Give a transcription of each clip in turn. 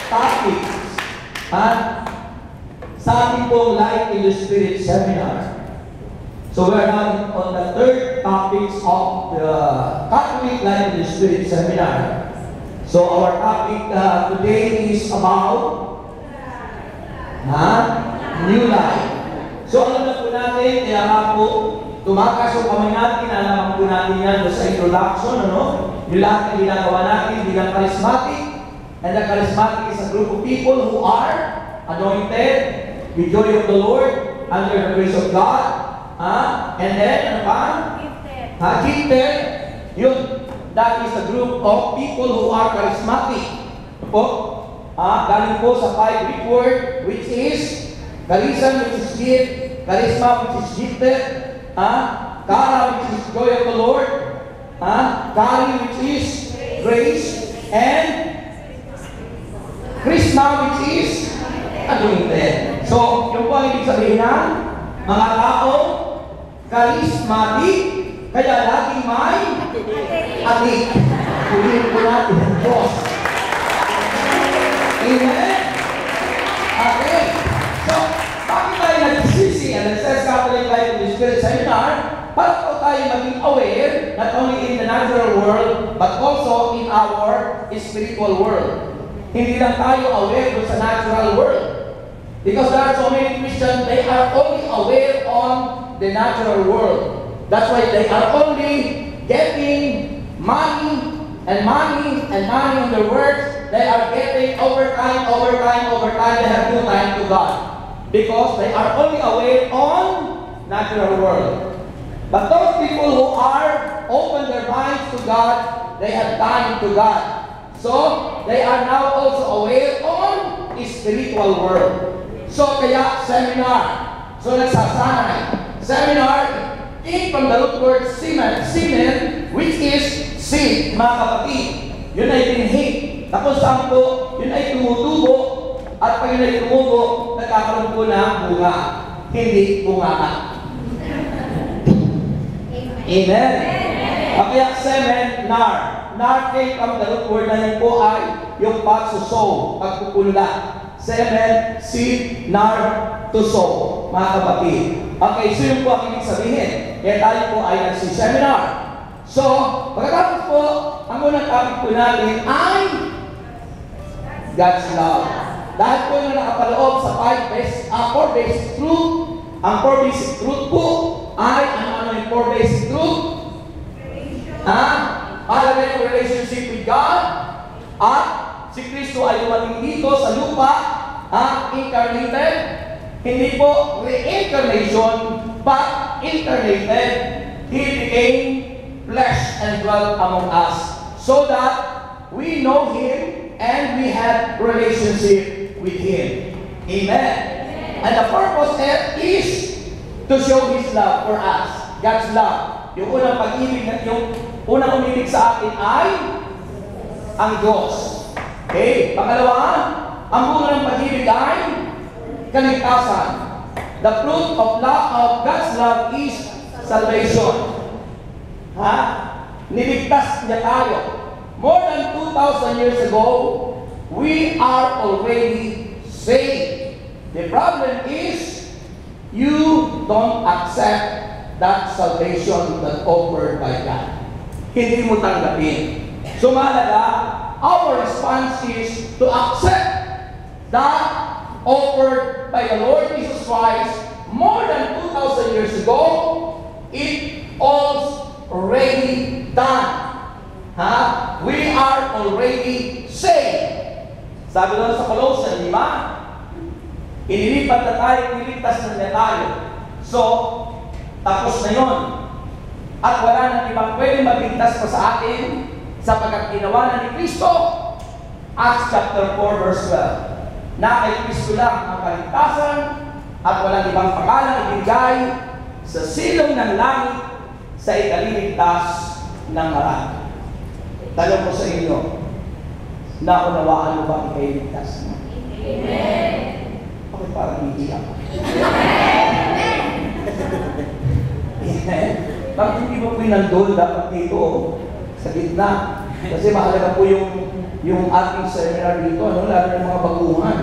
topic sa ating pong Life in the Spirit seminar. So we're now on the third topics of the Catholic Life in the Spirit seminar. So our topic today is about new life. So alam na po natin, kaya nga po tumakas yung kamay natin, alam po natin yan sa introduction, yung lahat na ginagawa natin bilang charismatic. And the charismatic is a group of people who are anointed with joy of the Lord, under the grace of God. And then, ano pa? Gifted. Yun. That is a group of people who are charismatic. Po? Galing po sa 5 Greek word, which is charism, which is gift, charisma, which is gifted, chara, which is joy of the Lord, chari, which is grace, and charisma, which is anointed. So, yung po ang ibig sabihin ng mga tao charismatic, kaya lagi may adik. Piliin po natin ang Diyos. Amen? Okay. So, bakit tayo nagsisisi? And it says Catholic Life in the Spirit seminar, para po tayo maging aware, not only in the natural world, but also in our spiritual world. Hindi lang tayo aware sa natural world. Because there are so many Christians, they are only aware on the natural world. That's why they are only getting money and money and money on their works. They are getting overtime. They have no time to God. Because they are only aware on natural world. But those people who are open their minds to God, they have time to God. So, they are now also aware on spiritual world. So, kaya seminar. So, nagsasanay. Seminar, came from the root word semen, which is seed, mga kapatid. Yun ay binhi. Tapos saan po, yun ay tumutubo. At pag yun ay tumubo, nagkakaroon po ng bunga. Hindi bunga. Amen. Kaya semen, nar. Nar came from the root word na yun po ay yung pagsusow, pagkukunla. Semen, seed, nar, to sow, mga kapatid. Okay, so yun po ang ibig sabihin. Kaya tayo po ay nagsiseminar. So, pagkatapos po, ang unang topic po natin ay God's love. Dahil po yung nakapaloob sa 4 basic truth. Ang 4 basic truth po ay ano yung 4 basic truth? Mahalaga yung relationship with God. At si Kristo ay dumating dito sa lupa, incarnated. Hindi po reincarnation, but incarnated. He became flesh and dwelt among us, so that we know Him and we have relationship with Him. Amen. And the purpose is to show His love for us. God's love. Yung unang pag-ibig, yung unang umibig sa atin ay ang Diyos. Okay? Pangalawa, ang unang pag-ibig ay kaligtasan. The fruit of God's love is salvation. Niligtas niya tayo. More than 2,000 years ago, we are already saved. The problem is, you don't accept that salvation that offered by God. Hindi mo tanggapin. So mahalaga, our response is to accept that offered by the Lord Jesus Christ more than 2,000 years ago. It all's already done. We are already saved. Sabi doon sa Colossians, di ba? Inilipat na tayo, iniligtas na tayo. So, tapos na yun. At wala nang ibang pwede magligtas pa sa atin sapagkat ginawa na ni Kristo. Acts chapter 4 verse 12. Na kay Kristo lang ang kaligtasan at walang ibang pangalan ibigay sa silong ng langit sa ikaliligtas ng marami. Tanong ko sa inyo, naunawaan mo ba ikaliligtas mo? Amen. Okay, parang iiyak. Amen. Bakit hindi mo pinandol dapat dito sa gitna? Kasi mahalaga po yung ating seminar dito, ano, lalo ng mga baguhan,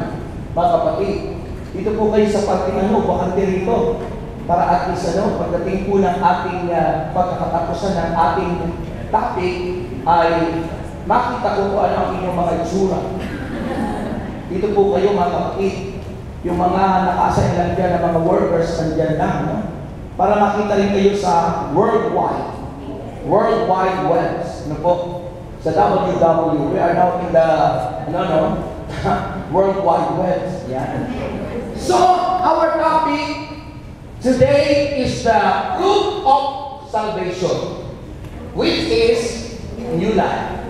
mga kapatid. Dito po kayo sa pagting bakante rito. Para at least pagdating po ng ating pagkakatapusan ng ating topic ay makita ko po ano ang inyong mga itsura. Dito po kayo mga kapatid. Yung mga nakasaya lang dyan ng mga workers nandyan lang, no? Para makita rin kayo sa worldwide webs, ano po? Sa WW, we are now in the, World Wide Webs. Yeah. So, our topic today is the fruit of salvation, which is new life.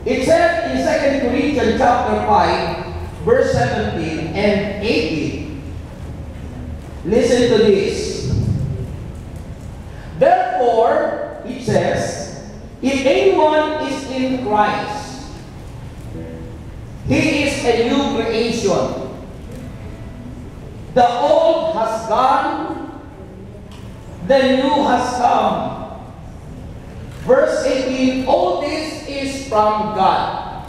It says in 2 Corinthians chapter 5, verse 17 and 18. Listen to this. Therefore, it says, if anyone is in Christ, he is a new creation. The old has gone, the new has come. Verse 18, all this is from God,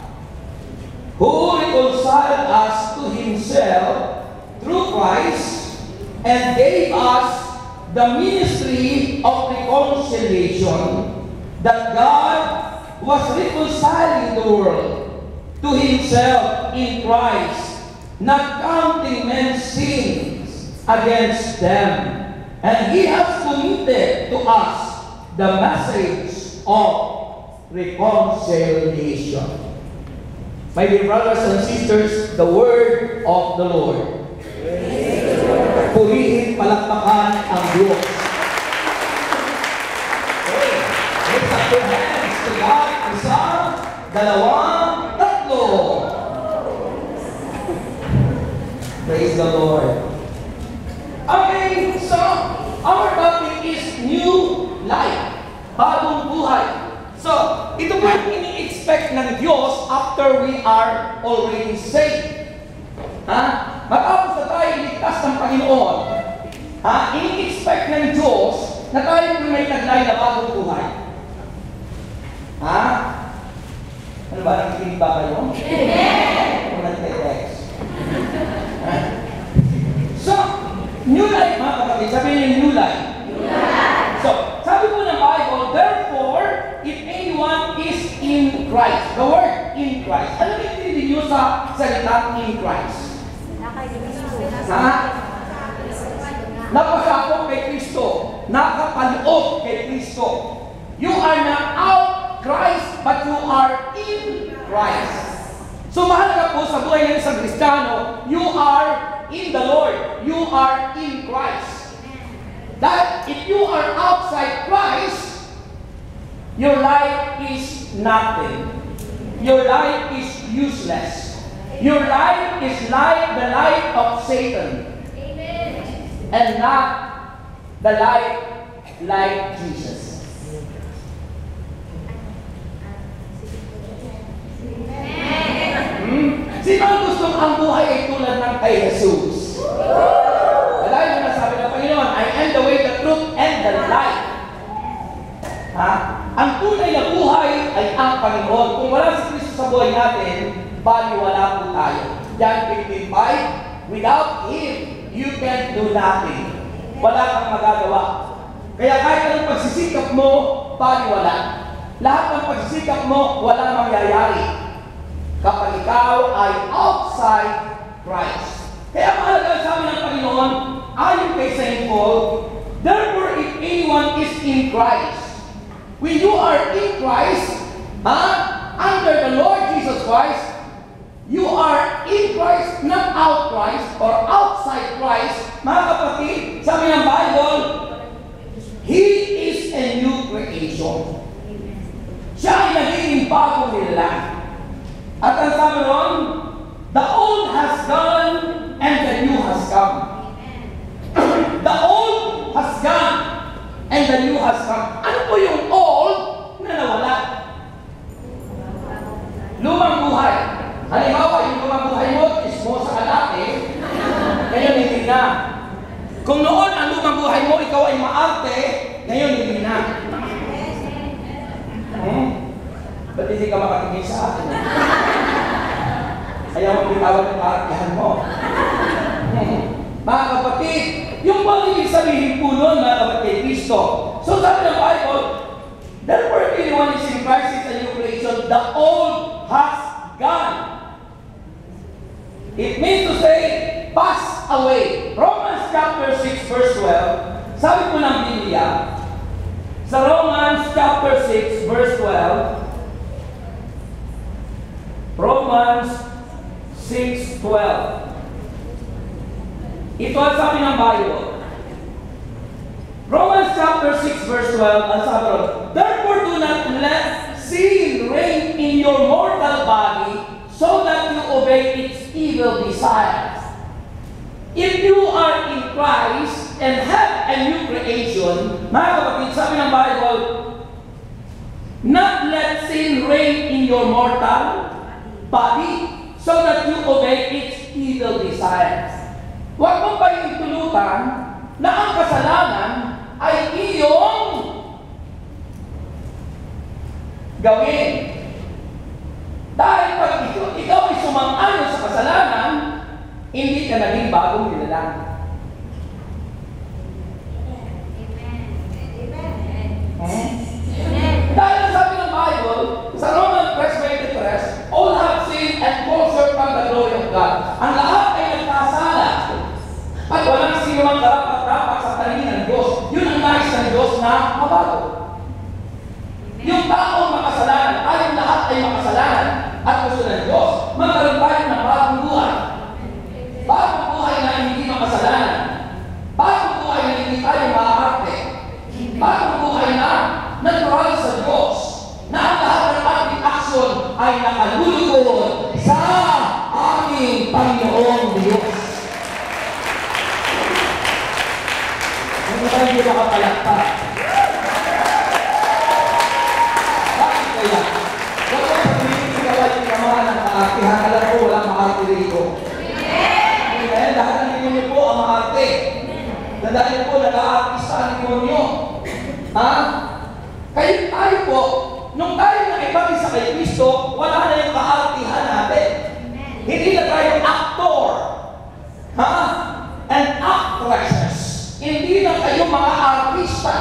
who reconciled us to himself through Christ and gave us the ministry of reconciliation, that God was reconciling the world to himself in Christ, not counting men's sins against them. And he has committed to us the message of reconciliation. My dear brothers and sisters, the word of the Lord. Purihin, palakpakan ang Diyos. Okay, lift up your hands to God. Isa, dalawa, tatlo. Praise the Lord. Okay, so our topic is new life. Bagong buhay. So, ito po yung ini-expect ng Diyos after we are already saved. Matapos na tayo iligtas ng Panginoon, ini-expect ng Diyos na tayo may naglay na bagong buhay. Ano ba? Nakikinig ba kayo? Kung nag-text. So, new life mga kapatid. Sabihin niyo new life. So, sabi po ng Bible, therefore, if anyone is in Christ, the word in Christ, ano yung tinitid nyo sa salita in Christ? Napasakop kay Kristo. Nakapaloob kay Kristo. You are not out Christ, but you are in Christ. So mahalaga po sa buhay ng isang Kristiyano, you are in the Lord. You are in Christ. That if you are outside Christ, your life is nothing. Your life is useless. Your life is like the life of Satan. Amen. And not the life like Jesus. Sino ang gustong ang buhay ay tulad ng kay Jesus? Dahil na sabi ng Panginoon, I am the way, the truth, and the life. Ang tunay na buhay ay ang Panginoon. Kung wala si Kristo sa buhay natin, baliwala po tayo. John 15:5, without Him, you can do nothing. Wala kang magagawa. Kaya kahit anong pagsisikap mo, baliwala. Lahat ng pagsisikap mo, walang mangyayari kapag ikaw ay outside Christ. Kaya mahalaga sa amin ng Panginoon, ayon kay St. Paul, therefore if anyone is in Christ, when you are in Christ, under the Lord Jesus Christ, you are in Christ, not out Christ or outside Christ. Mga kapatid, sabi ng Bible, He is a new creation. Siya ay nagiging bagong nila. At ang sabi ron, the old has gone and the new has come. The old has gone and the new has come. Ano po yung old na nawala? Lumang buhay. Halimbawa, yung lumang buhay mo is mo sa kalaki, ngayon hindi na. Kung noon ang lumang buhay mo, ikaw ay maarte, ngayon hindi na. Ba't hindi ka makatingin sa akin? Ayaw mo bitawag ng kaartihan mo. Mga kapatid, yung bang ibig sabihin po nun, mga kapatid, Kristo. So sabi ng Bible, therefore anyone is in Christ is a new creation, the old has gone. It means to say, pass away. Romans chapter 6 verse 12, sabi po ng Biblia, sa Romans chapter 6 verse 12, Romans 6:12. Ito ang sabi ng Bible. Romans chapter 6 verse 12, ang sabi ron, therefore do not let sin reign in your mortal body, so that you obey its evil desires. If you are in Christ and have a new creation, mga kapatid, sabi ng Bible, not let sin reign in your mortal body, so that you obey its evil desires. Huwag mong paintulutan na ang kasalanan ay iyong gawin. Dahil pag ikaw ay sumang-ayon sa kasalanan, hindi ka naging bagong nilalang. Dahil sabi ng Bible, sa Romans 3:23, all have sinned and fall short from the glory of God. Ang lahat ay nagkasala. At walang sino mang karapat-dapat sa paningin ng Diyos. Yun ang nais ng Diyos na mabago. Yung taong makasalanan, tayong lahat ay makasalanan. At gusto ng Diyos, magkaroon tayo ng bagong buhay. Bagong buhay na hindi makasalanan. Bagong buhay na hindi tayo maaarte. Bagong buhay na natural sa Diyos. Na ang lahat ng ating aksyon ay nakalulugod sa aming Panginoong Diyos. Hindi tayo hindi makapalakpak. Bakit kaya? Huwag mo sabihin sila yung kamahan ng kaartihan. Alam ko, walang maarte rito. Amen. Lahat ng demonyo po ang maarte. Dahil po, nag-aartista ang demonyo. Ha? Kayo tayo po, nung tayo nakipag-isa kay Kristo, wala na yung kaartihan natin. Hindi na tayo actor. Ha? And actresses. Hindi na kayo mga artista.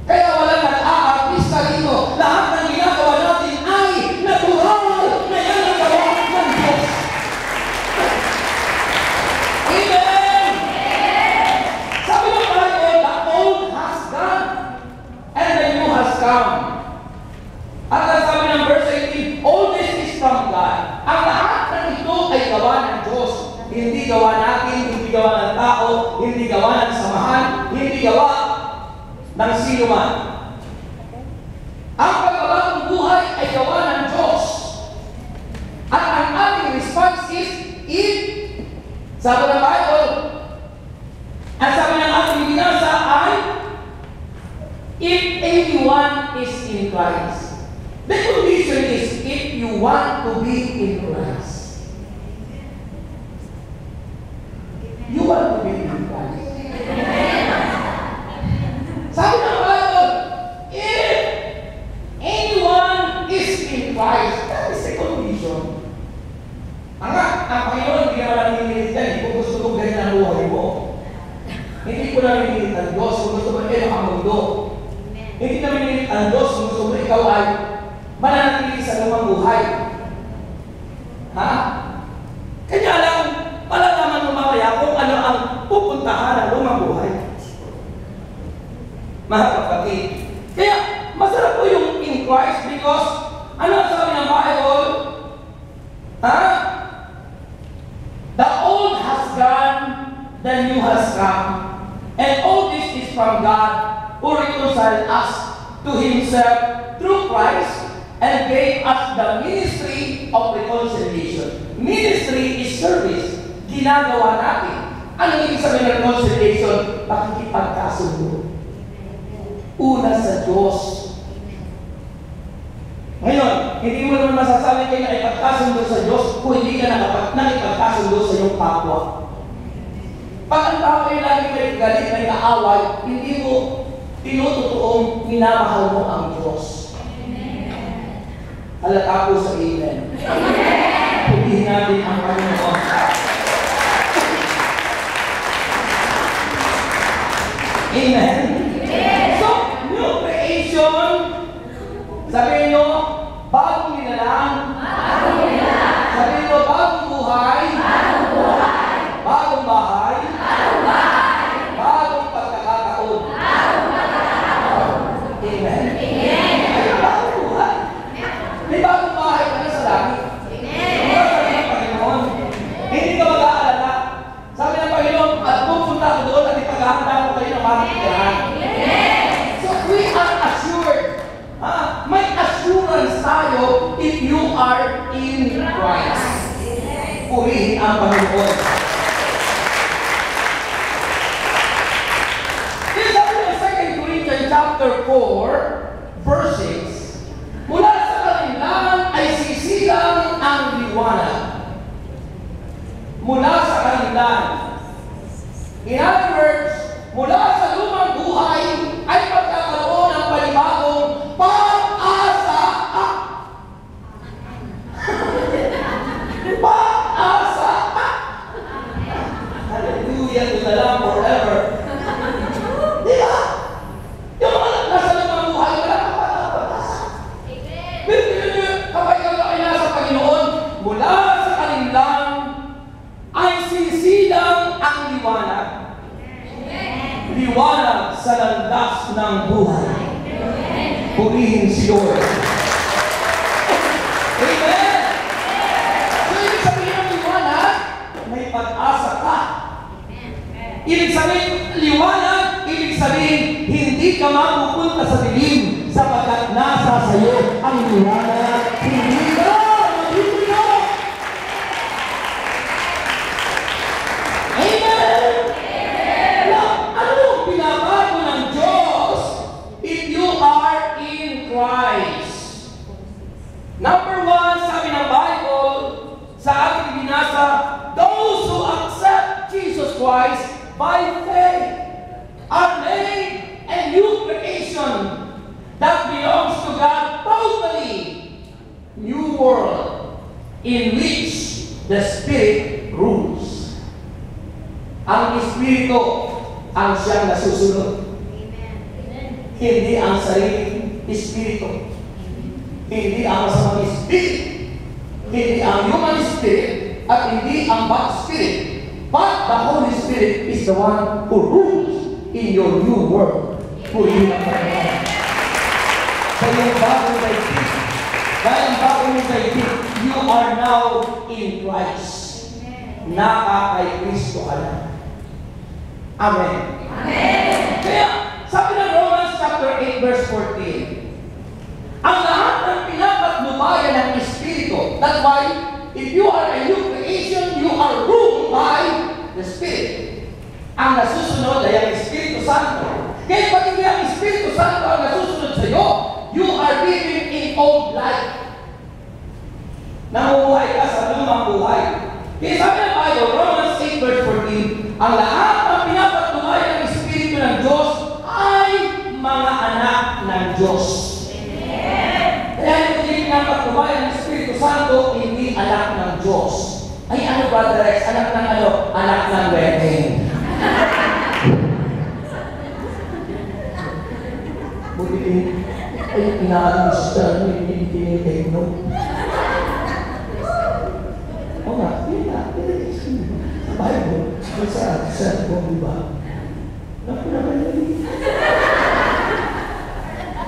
Kaya wala nag-aartista dito. Lahat ng ginagawa natin ay natural na yan ang gawa ng Diyos. Amen! Sabi ng Bible, the old has gone and the new has come. At ang sabi ng verse 18, all this is from God. Ang lahat ng ito ay gawa ng Diyos. Hindi gawa natin, hindi gawa ng tao, hindi gawa ng samahan, hindi gawa ng sino man. Ang pagbabagong buhay ay gawa ng Diyos. At ang ating response is, if, sabi ng Bible, ang sabi ng ating binasa ay, if anyone is in Christ. The condition is, if you want to be in Christ. You want to be in Christ. Sabi ng Bible, if anyone is in Christ, that is the condition. Ang Panginoon, hindi naman nangingilit yan. Kung gusto kong ganyan ang buhay mo. Hindi ko nangingilit ang Diyos. Kung gusto mo, ang mundo. Hindi naman nangingilit ang Diyos. Kung gusto mo, ikaw ay mananatili sa lumang buhay. Ha? Kanya lang, malalaman mo mamaya kung ano ang pupuntahan ng lumang buhay. Mga kapatid. Kaya, masarap po yung in Christ because, ano ang sabi ng Bible? Ha? The old has gone, the new has come. And all this is from God who reconciled us to Himself through Christ and gave us the ministry of reconciliation. Ministry is service. Ginagawa natin. Ano ibig sabihin ng reconciliation? Pakikipagkasundo. Una sa Diyos. Ngayon, hindi mo naman masasabi kayo nakipagkasundo sa Diyos kung hindi ka nakipagkasundo sa iyong kapwa. Pag ang tao ay lagi may galit, may kaaway, hindi mo tinututuong minamahal mo ang Diyos. Halata po sa amen. Pilihin natin ang Panginoon. Amen. So, new creation, sabihin nyo, bagong nilalang. Sabihin nyo, bagong buhay. Bagong bahay. Bagong pagkakataon. Amen. Ay, bagong buhay. May bagong bahay ka na sa langit. Sabi ng Panginoon, hindi ka mag-aalala. Sabi ng Panginoon, at pupunta ko doon at ipag-ahanda ko kayo ng makikirahan. So we are assured. May assurance tayo if you are in Christ. Purihin ang Panginoon. This is in 2 Corinthians chapter 4, verse 6. Mula sa kalinlangan ay sisilang ang liwanag. Mula sa kalinlangan. In other words, mula sa lumang buhay ay pagkakaroon ng panibagong pag-asa. Pag-asa. Hallelujah to the Lamb forever. Di ba? Yung mga nasa lumang buhay, wala ka pag-asa. Kapag ay nasa Panginoon, mula sa kalinlang ay sisilang ang liwanag. Liwanag sa landas ng buhay. Purihin si Lord. Amen! So, ibig sabihin ng liwanag, may pag-asa ka. Ibig sabihin, liwanag, ibig sabihin, hindi ka mapupunta sa dilim sapagkat nasa sayo ang liwanag. Hindi ka magiging. Amen! Ano pinabago ng Diyos if you are in Christ? Number 1, sabi ng Bible, sa ating binasa, those who accept Jesus Christ by faith are made a new creation that belongs to God totally. New world in which the Spirit rules. Ang Espiritu ang siyang nasusunod. Hindi ang sariling Espiritu. Hindi ang masamang Spirit. Hindi ang human spirit at hindi ang bad spirit. But the Holy Spirit is the one who rules in your new world. Purihin ang Panginoon. Sa iyong bagong daigdig, dahil ang bagong daigdig, you are now in Christ. Naka kay Kristo ka na. Amen. Amen. Kaya, sabi ng Romans chapter 8 verse 14, ang lahat ng pinapatnubayan ng Espiritu. That's why, if you are a new creation, you are ruled by the Spirit. Ang nasusunod ay ang Espiritu Santo. Kaya pag hindi ang Espiritu Santo ang nasusunod sa iyo, you are living in old life. Namubuhay ka sa lumang buhay. Kaya sabi ng Bible, Romans 8 verse 14, ang lahat ng pinapatunayan ng Espiritu ng Diyos ay mga anak ng Diyos. Kaya hindi pinapatunayan ng Espiritu Santo, hindi anak ng Diyos. Ay ano, Brother Rex? Anak ng ano? Anak ng wedding. Buti ay inaalis siya, hindi tinitake no. O nga, yun na, sa Bible, sa cellphone, di ba? Naku naman yun.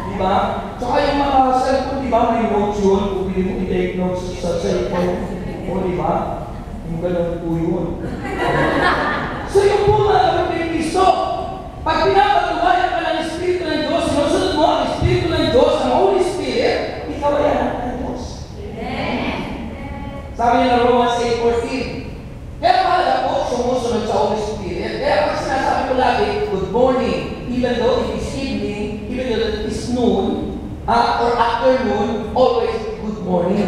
Di ba? Tsaka yung mga cellphone, di ba, may notes yun, kung hindi mo i-take notes sa cellphone, o di ba? Yung ganun po yun. So yung po mga kapatid ni Cristo, pag pinapatunayan ka ng Espiritu ng Diyos, sinusunod mo ang Espiritu ng Diyos, ang Holy Spirit, ikaw ay anak ng Diyos. Sabi niya na Romans 8:14, kaya mahalaga po sumusunod sa Holy Spirit. Kaya pag sinasabi ko lagi, good morning, even though it is evening, even though it is noon, or afternoon, always good morning.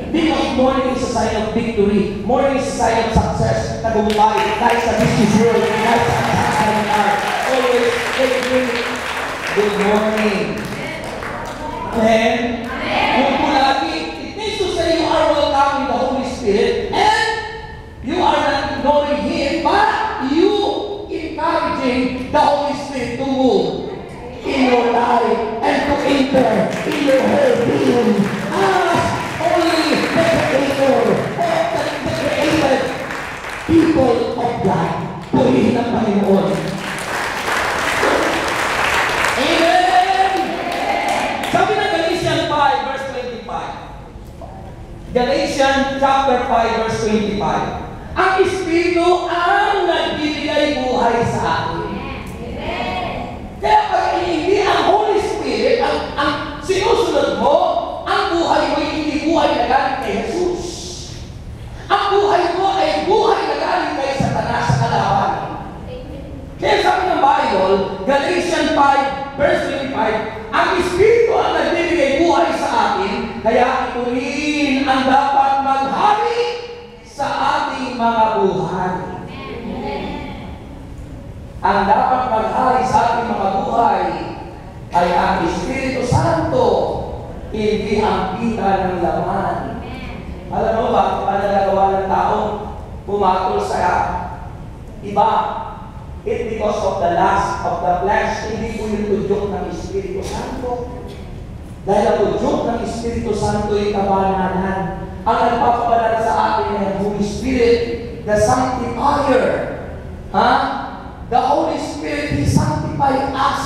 Because morning is a sign of victory. Morning is a sign of success. Tagumpay, kahit sa business world, kahit sa seminar, always good morning. Amen? Kung po lagi, Spirit, and you are not ignoring Him, but you encouraging the Holy Spirit to move in your life and to enter in your whole being as only the Creator of the created people of God. Purihin ang Panginoon. Amen! Sabi ng Galatians 5 verse 25. Galatians chapter 5 verse 25. Ang Espiritu ang nagbibigay buhay sa atin. Kaya pag hindi ang Holy Spirit ang sinusunod mo, ang buhay mo ay hindi buhay na galing kay Jesus. Ang buhay mo ay buhay na galing kay Satanas sa kalaban. Kaya sabi ng Bible, Galatians 5 verse 25, ang Espiritu ang nagbibigay buhay sa atin, kaya ito rin ang dapat maghari sa ating mga buhay. Ang dapat maghari sa ating mga buhay ay ang Espiritu Santo, hindi ang pita ng laman. Alam mo ba, panagagawa ng tao, pumatol sa iba, it because of the lust of the flesh, hindi po yung tudyok ng Espiritu Santo. Dahil ang tudyok ng Espiritu Santo ay kabananan. Ang nagpapabanal sa atin ay ang Holy Spirit, the Sanctifier. The Holy Spirit, He sanctifies us.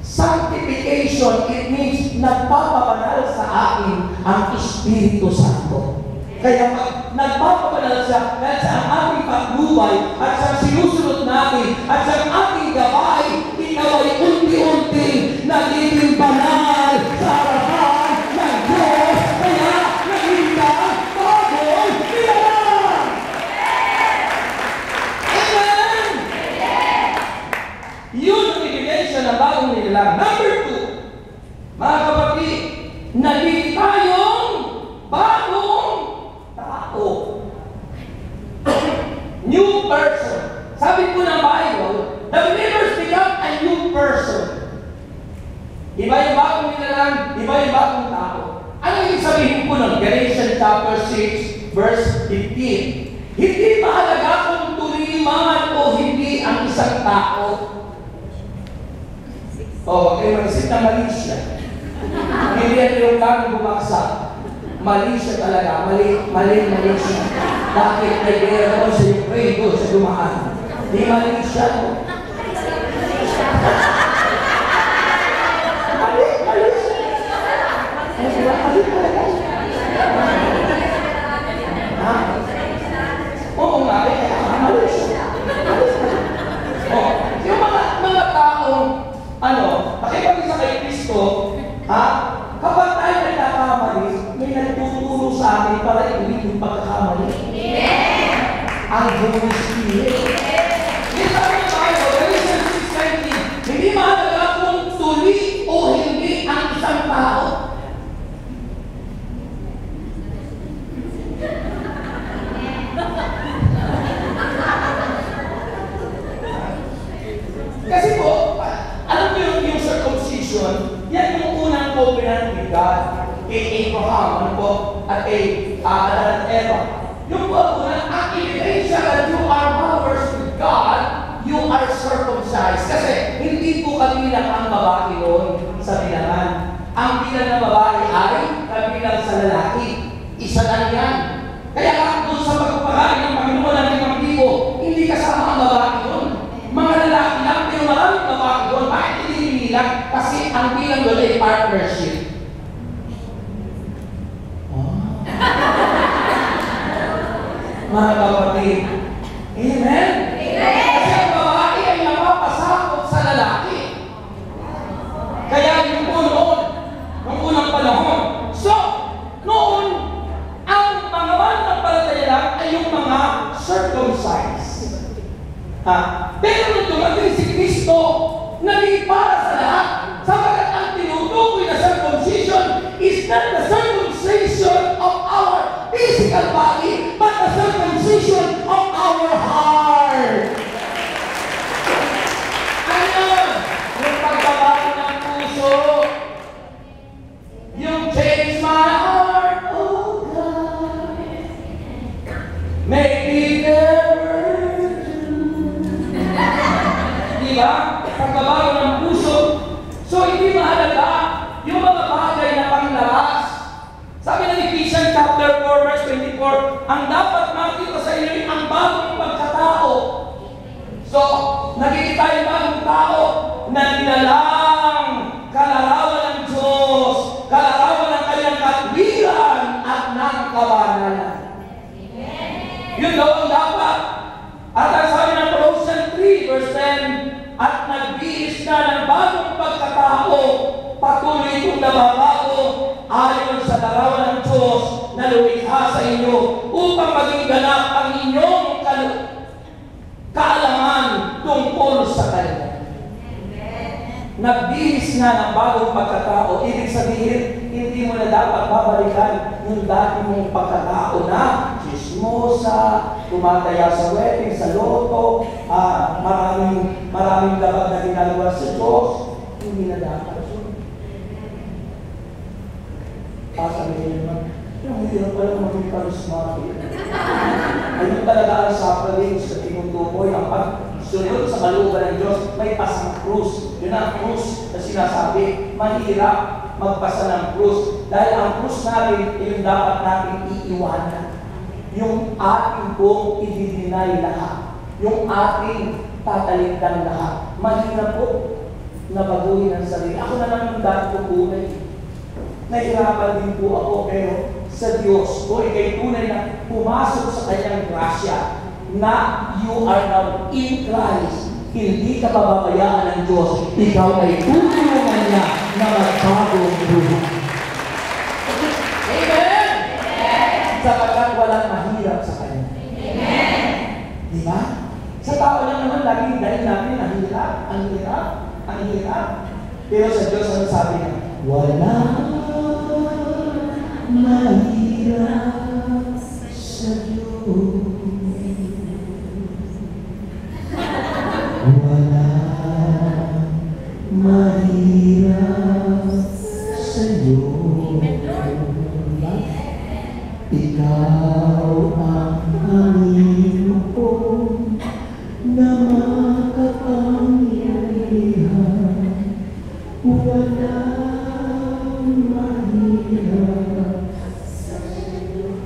Sanctification, it means nagpapabanal sa atin ang Espiritu Santo. Kaya pag nagpapabanal siya, dahil sa ating pagbuhay at sa sinusunod natin at sa ating gabay, ikaw ay unti-unting nagiging banal sa harapan ng Diyos. Kaya naging ka bagong nilalang. Amen! Yun ang evidensya ng bagong nilalang. Number 2, mga kapatid, naging tayong bagong tao. New person. Sabi po ng Bible, the believers become a new person. Iba yung bagong nilalang, iba yung bagong tao. Ano yung sabihin po ng Galatians chapter 6, verse 15? Hindi mahalaga kung tuloy man o hindi ang isang tao. Okay, mag-isip na mali siya. Hindi yan yung kami bumaksak. Mali siya talaga. Mali siya. Bakit ay gaya naman sa Ukraine doon sa dumaan? Di mali siya. Mali talaga. Oo nga, mali siya. Yung mga taong nakipag-isa kay Kristo, kapag tayo nagkakamali, may nagtuturo sa atin para iulit yung pagkakamali. Ang Holy Spirit. Yung sabi ng Bible, Galatians 6:19, hindi mahalaga kung tuli o hindi ang isang tao. Kasi po, alam mo yung circumcision, yan yung unang covenant with God. Kay Abraham, at kay Adam at Eva. Yung unang, ang ebidensya that you are brothers with God, you are circumcised. Kasi hindi po kabilang ang babae noon sa bilangan. Ang bilang ng babae ay kabilang sa lalaki. Isa lang yan. Kaya doon sa pagpapakain ng Panginoon ng 5,000, hindi kasama ang babae doon. Mga lalaki lang, pero maraming babae doon. Bakit hindi binilang? Kasi ang bilang doon ay partnership. Mga kapatid, amen? Kasi ang babae ay napapasakot sa lalaki. Kaya yung po noon, noong unang panahon. So, noon, ang mga mananampalataya lang ay yung mga circumcised. Pero nung dumating si Kristo, naging para sa lahat. Sabagat ang tinutukoy na circumcision is not the circumcision of our physical body, but the circumcision of our heart. Ano? Yung pagbabago ng puso, yung change my heart, oh God. pagbabago ng puso. So, hindi mahalaga yung mga bagay na panglabas. Sabi ng Ephesians chapter 4, verse 24, ang dapat makita sa inyo ay ang bagong pagkatao. So, nakikita yung bagong tao na nilalang kalarawan ng Diyos, kalarawan ng kanyang katwiran at ng kabanalan. Yun daw ang dapat. At ang sabi ng Colossians 3, verse 10, at nagbihis na ng bagong pagkatao, patuloy itong nababago ayon sa larawan ng Diyos na lumikha sa inyo upang maging ganap ang inyong kaalaman tungkol sa Kanya. Nagbihis na ng bagong pagkatao. Ibig sabihin, hindi mo na dapat babalikan yung dati mong pagkatao na chismosa, tumataya sa wedding, sa loto, maraming labag na ginagawa sa Diyos. Hindi na dapat. Sabihin naman, yung hirap pala maging charismatic. Ayun talaga ang sacrilege sa tinutukoy ang pagsunod sa kalooban ng Diyos, may pasang krus. Yun ang krus na sinasabi, mahirap magpasa ng krus. Dahil ang krus natin, yung dapat natin iiwanan. Yung ating pong i-deny lahat. Yung ating tatalikdan lahat. Mahirap po na baguhin ang sarili. Ako na lang yung dati ko tunay. Nahirapan din po ako, pero sa Diyos ko, ikay tunay na pumasok sa kanyang grasya na you are now in Christ. Hindi ka pababayaan ng Diyos. Ikaw ay tutulungan niya na magbagong buhay. Amen? Sapagkat walang mahirap sa kanya. Amen? Di ba? Sa tao lang naman, laging dahil natin, ang hirap, ang hirap, ang hirap. Pero sa Diyos, ano sabi niya? Wala mahirap sa Diyos. Wala mahirap sa Diyos. Ikaw ang Panginoon na makapangyarihan. Wala mahirap sa Diyos.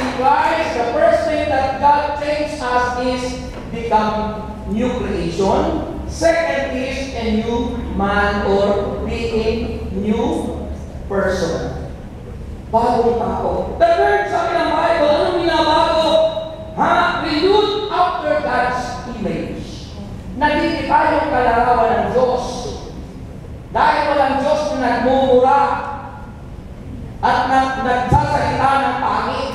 In Christ, the first thing that God changes us is become new creation. Second is a new man or being new person. Bagong tao. The third, sabi ng Bible, anong binabago? Renewed after God's image. Nagiging tayong kalarawan ng Diyos. Dahil walang Diyos na nagmumura at nagsasalita ng pangit.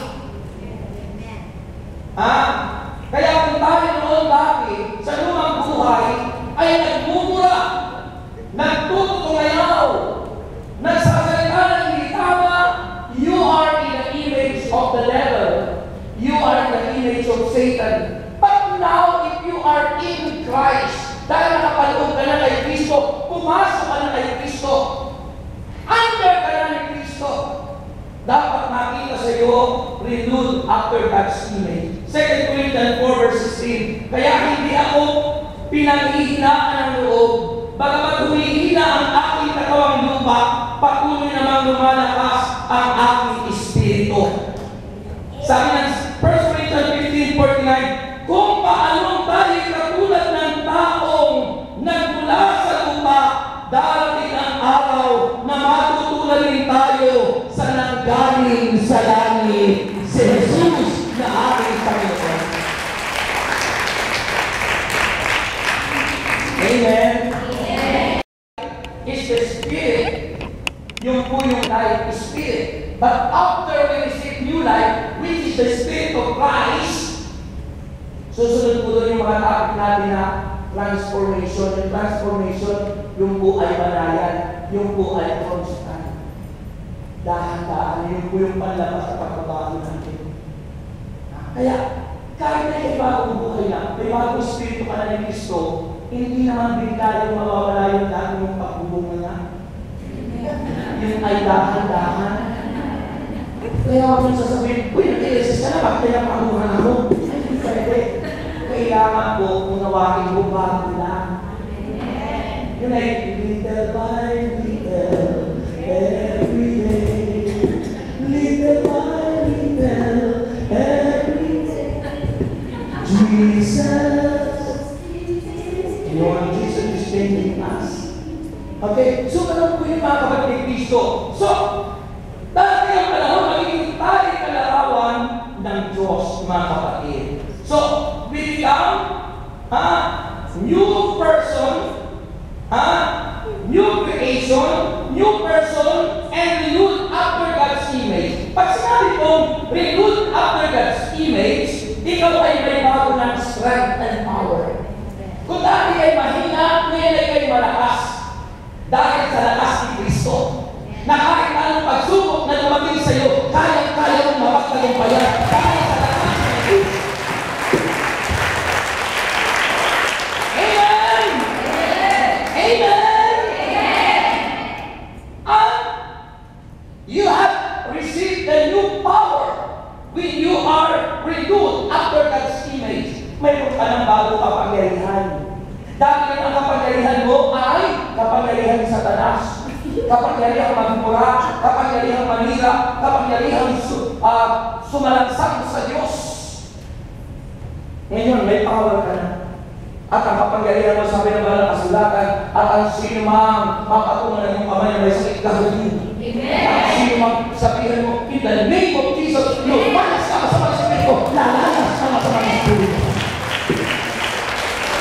Kaya kung tayo noon dati sa lumang buhay ay nagmumura, nagtutungayaw, nagsasalita ng hindi tama, you are in the image of the devil. You are in the image of Satan. But now, if you are in Christ, dahil nakapaloob ka na kay Kristo, pumasok ka na kay Kristo, under ka na ni Kristo, dapat makita sa iyo, renewed after God's image. 2 Corinthians 4 verse 16, kaya hindi ako pinanghihinaan ng loob, bagamat humihina ang aking katawang lupa, patuloy namang lumalakas ang aking espiritu. Sabi ng 1 Corinthians 15:49, kung paanong tayo katulad ng taong nagmula sa lupa, darating ang araw na matutulad din tayo sa nanggaling sa langit, si Jesus na ating Panginoon. Amen? Is the Spirit, yung po yung life is Spirit. But after we receive new life, which is the Spirit of Christ, susunod po doon yung mga topic natin na transformation. Yung transformation, yung po ay manayan, yung po ay constant. Dahan-dahan, yung po yung panlabas sa pagbabago natin. Kaya, kahit na yung bagong buhay na, may bagong Espiritu ka na ni Kristo, hindi naman bigla yung mawawala yung dati yung pagbubong na. Yung ay dahan-dahan. Kaya ako nang sasabihin, uy, nag-i-resist ka na, bakit kaya pakuhan ako? Ay, hindi pwede. Kailangan ko, unawain mo bago lang. Yun ay, little by little, every day. Little by little, every day. Jesus. Yun, Jesus is changing us. Okay, so alam po yung mga kapatid ni Kristo. So, dati ang panahon, magiging tayo kalarawan ng Diyos, mga kapatid. So, we become new person, new creation, new person, and renewed after God's image. Pag sinabi kong renewed after God's image, ikaw ay may bago ng strength and power. Kung dati ay mahina, ngayon ay kayo malakas. Dahil sa lakas ni Kristo, na kahit anong pagsubok na dumating sa iyo, kaya-kaya mong mapagtagumpayan. Dahil sa lakas ni Kristo. Amen! Amen! And you have received the new power when you are renewed after God's image. Mayroon ka ng bago kapangyarihan. Dahil ang kapangyarihan mo ay kapangyarihan ni Satanas, kapangyarihan magmura, kapangyarihan manira, kapangyarihan sumalansang sa Diyos. Ngayon, may power ka na. At ang kapangyarihan mo, sabi ng banal na kasulatan, at ang sino mang makatungan ng kamay na may sakit gagawin. At sino mang sabihin mo, in the name of Jesus, lumalas ka masamang sakit ko, lalalas ka masamang sakit.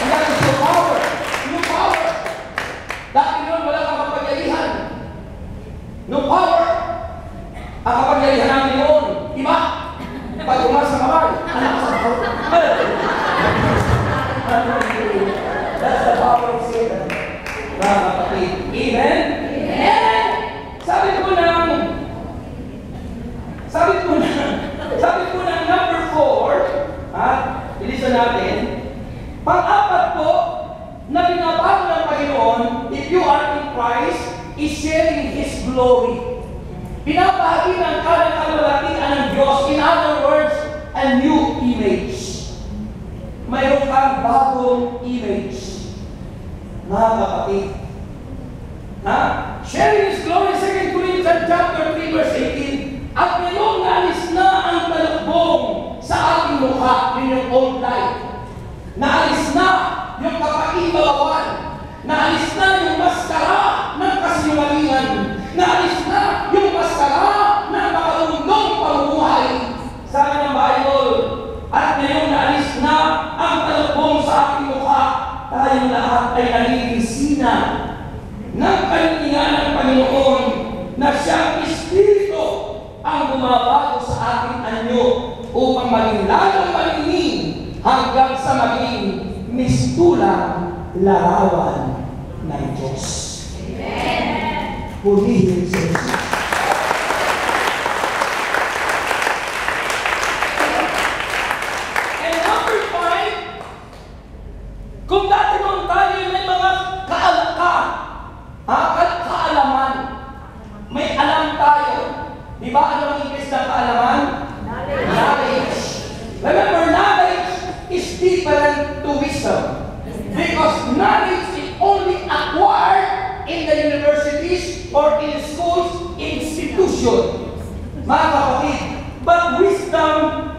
And that is your power. New power. Dahil yun, wala kang kapangyarihan. New power. Ang kapangyarihan namin yun, iba. Pag umas sa kamay, anak sa power. That's the power of Satan. Mga kapatid. Amen? Amen! Sabi ko na number 4, ilisa natin, pang-apat po, na binabago ng Panginoon, if you are in Christ, is sharing His glory. Binabahagi ng kalawalatian ng Diyos, in other words, a new image. Mayroon kang bagong image. Mga kapatid. Sharing His glory, 2 Corinthians chapter 3, verse 18. At ngayong naalis na ang talukbong sa ating mukha, yun yung old life. Naalis na yung kapaibawan. Naalis na yung maskara ng kasinungalingan. Naalis na yung maskara ng makalundong pamumuhay. Sabi ng Bible, at ngayon naalis na ang talukbong sa ating mukha. Tayong lahat ay nalilisina ng kalinga ng Panginoon na siyang Espiritu ang bumabago sa ating anyo upang maging lalong malingin hanggang sa maging mistulang larawan ng Diyos. Amen! Purihin sa Jesus. And number 5, kung dati noon tayo may mga kaalaman, may alam tayo. Di ba ano ang English ng kaalaman? Knowledge. Remember, knowledge is different to wisdom. Because knowledge is only acquired in the universities or in schools, institution. Mga kapatid, but wisdom,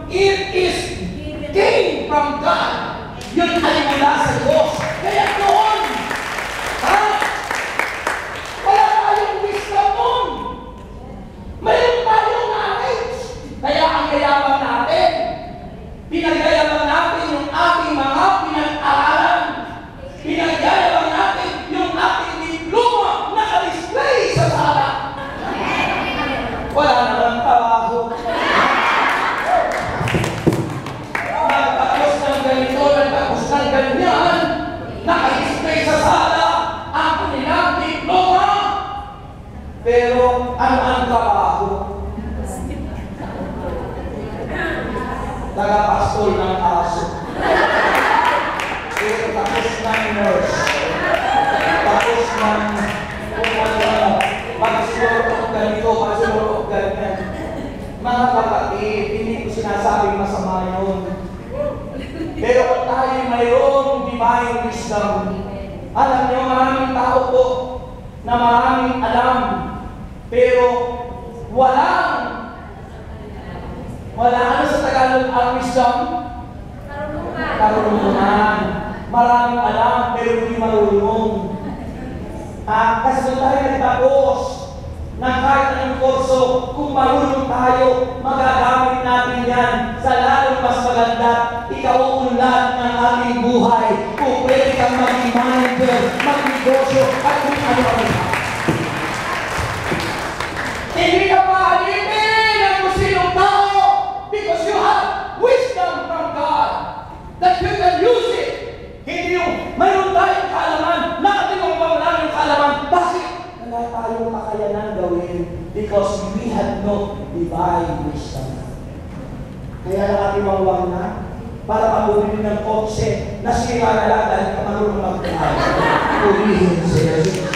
it is came from God. Yun ay mula sa Diyos. Kaya noon, wala tayong wisdom noon. Mayroon tayong knowledge. Kaya ang yayaman natin, pinagyayaman natin yung ating mga pinag-aralan. Pinagyayaman natin yung ating diploma na ka-display sa sala. Wala namang trabaho. Nagtapos ng ganito, nagtapos ng ganyan, naka-display sa sala ang kanilang diploma. Pero ano ang trabaho? Tagapastol ng aso. Pero tapos ng nurse. Tapos ng pag-sure of ganito, pag-sure of ganyan. maraming alam, pero ano sa Tagalog ang wisdom? Karunungan. Maraming alam, pero hindi marunong. Kasi doon tayo nagtapos ng kahit anong kurso, kung marunong tayo, magagamit natin yan sa lalong mas maganda, ikauunlad ng ating buhay. Kung pwede kang maging manager, mag-negosyo, at kung ano-ano. Hindi ka maalipin ang kung sinong tao because you have wisdom from God that you can use it. Hindi yung mayroon tayong kaalaman, nakatingong pa wala yung kaalaman. Bakit? Wala tayong kakayanan gawin because we have no divine wisdom. Kaya nakatiwawang na para pabulin ng kotse na sira na lang dahil ka marunong mag-drive. Purihin si Jesus.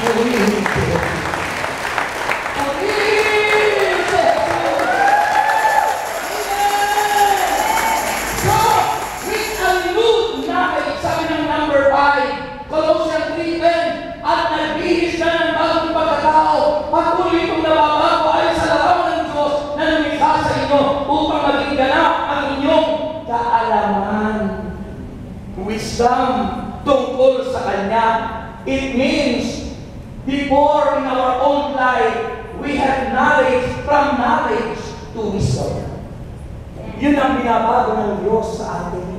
Purihin si Jesus. Colossians 3:10, at nagbihis na ng bagong pagkatao, patuloy kong nababago ay sa larawan ng Diyos na lumikha sa inyo upang maging ganap ang inyong kaalaman. Wisdom tungkol sa Kanya. It means, before in our own life, we have knowledge from knowledge to wisdom. Yun ang binabago ng Diyos sa atin.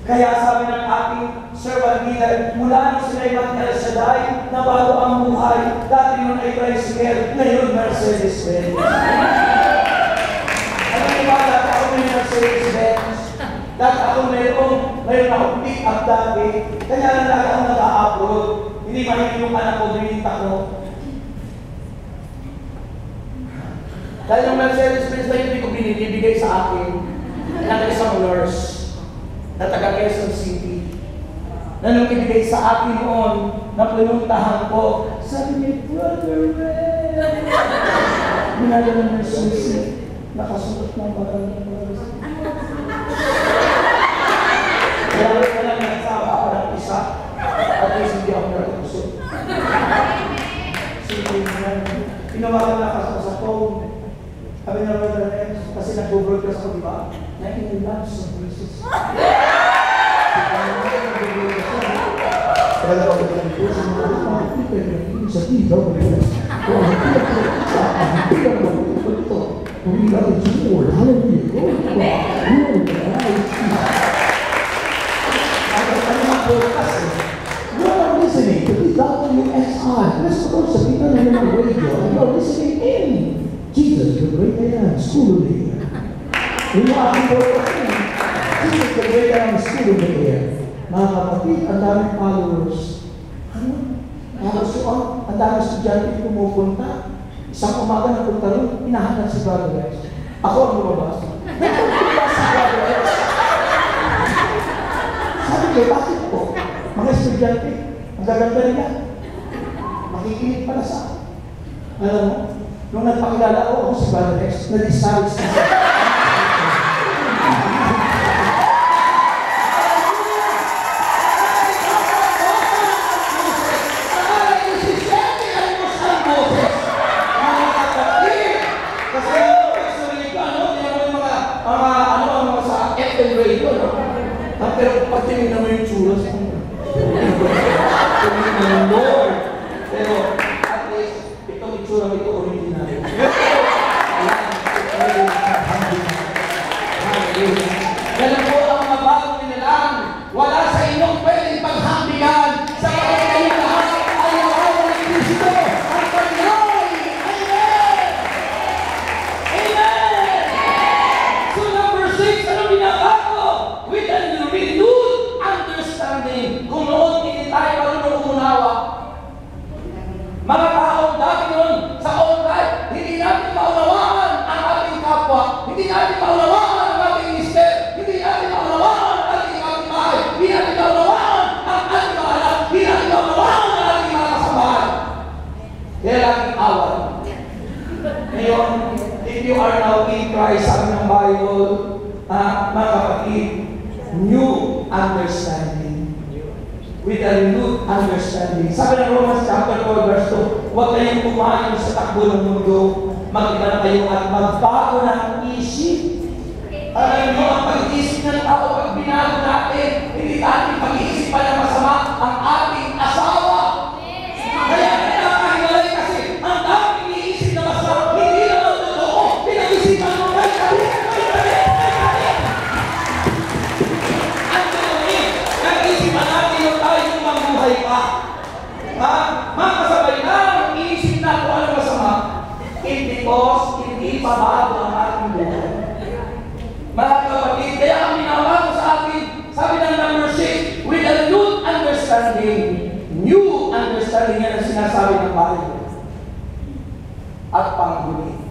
Kaya sabi ng ating servant leader, mula nung sila'y mag-El Shaddai, nabago ang buhay. Dati yun ay tricycle, ngayon Mercedes-Benz. Alam niyo ba, dati ako may Mercedes-Benz. Dati ako mayroon akong pick-up dati. Kanya lang lagi ako nag-a-upload. Hindi mahilig yung anak ko, bininta ko. Dahil yung Mercedes-Benz na hindi ko binibigay sa akin, ng isang nurse na taga Quezon City, na nung ibigay sa akin noon, na pinuntahan ko, sabi niya, Brother Red, minala ng susi, nakasuot ng magandang oras. Kaya lang nagsawa ako ng isa, at least hindi ako nagkusot. Sige niya, pinawakan na kasi sa phone. Sabi niya, Brother Red, kasi nag-broadcast ko, di ba? Na in-love sa Jesus. Kaya ako ito ng Diyos, ang mga kapitay sa tita, kung hindi natin sumur, hallelujah, you are listening to the WSI. Let's go sa kita na yung radio. You are listening in Jesus, the great I am, school of the year. Yung aking broadcast, Jesus, the great I am, school of the year. Mga kapatid, ang daming followers. Ano? Tapos yun, ang daming estudyante pumupunta. Isang umaga na punta rin, hinahanap si Brother Rex. Ako ang lumabas. Nagpunta si Brother Rex. Sabi ko, bakit po? Mga estudyante, ang gaganda nila. Makikinig pala sa akin. Alam mo, nung nagpakilala ko si Brother Rex, nag-discourage na siya. Pero pag tingin naman yung chulas mo, tingin ng Lord. Pero at least, itong itsura ito original. Ganun po ang mga bagong nilalang. Wala sa inyong pwedeng paghambingan sa kanyang lahat ay awa ni Kristo ang Panginoon. Amen! Amen! So number 6, ano binabago? With a renewed understanding. Kung noon hindi tayo marunong umunawa, mga taong dati noon sa online, hindi natin maunawaan ang ating kapwa, hindi natin maunawaan ang ating mister, hindi natin maunawaan ang ating kapitbahay, hindi natin maunawaan ang ating mga anak, hindi natin maunawaan ang ating mga kasabahan. Kaya laging awal. Ngayon, if you are now in Christ, sabi ng Bible, mga kapatid, new understanding. with a renewed understanding. Sabi ng Romans chapter 4 verse 2, huwag kayong kumain sa takbo ng mundo, mag-iba na kayo at magbago ng isip. Alam nyo, ang pag-iisip ng tao, pag binago natin, hindi natin pag-iisip pa na masama ang ating asawa. Kaya kinakahiwalay kasi ang daming iniisip na masama, hindi naman totoo, pinag-isipan mo kayo kami. Ang totoo, nag-isipan natin yung tayong mabuhay pa. Makasabay na ang iisip na kung ano masama, because hindi pa bago ang ating buhay. Mga kapatid, kaya ang minawa ko sa atin, sabi ng number 6, with a new understanding yan ang sinasabi ng Bible. At panghuli,